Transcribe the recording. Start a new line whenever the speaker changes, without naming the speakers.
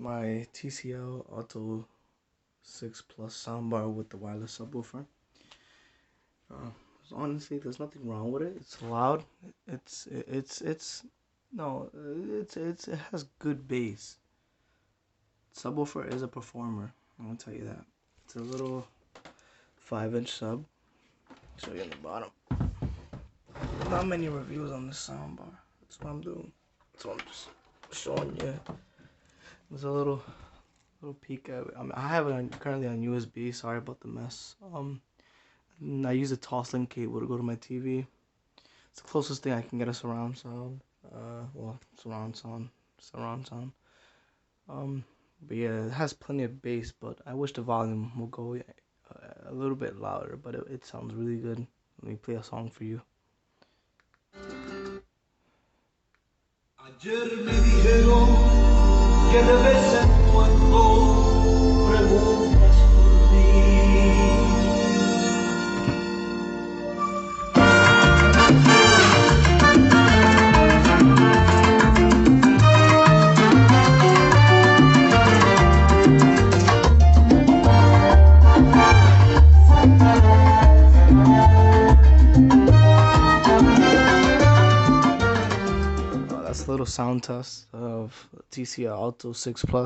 my TCL Alto 6 Plus soundbar with the wireless subwoofer. Uh, Honestly, there's nothing wrong with it. It's loud. It has good bass. Subwoofer is a performer. I'm gonna tell you that. It's a little 5-inch sub. Show you on the bottom. Not many reviews on this soundbar. That's what I'm doing. That's what I'm just showing you. There's a little peek at it. I have it currently on USB. Sorry about the mess. I use a toss-link cable to go to my TV. It's the closest thing I can get a surround sound. Surround sound. But yeah, it has plenty of bass, but I wish the volume will go a little bit louder, but it sounds really good. Let me play a song for you.
Ayer me dijeron que de vez en cuando preguntas por mí.
That's a little sound test of TCL Alto 6 Plus.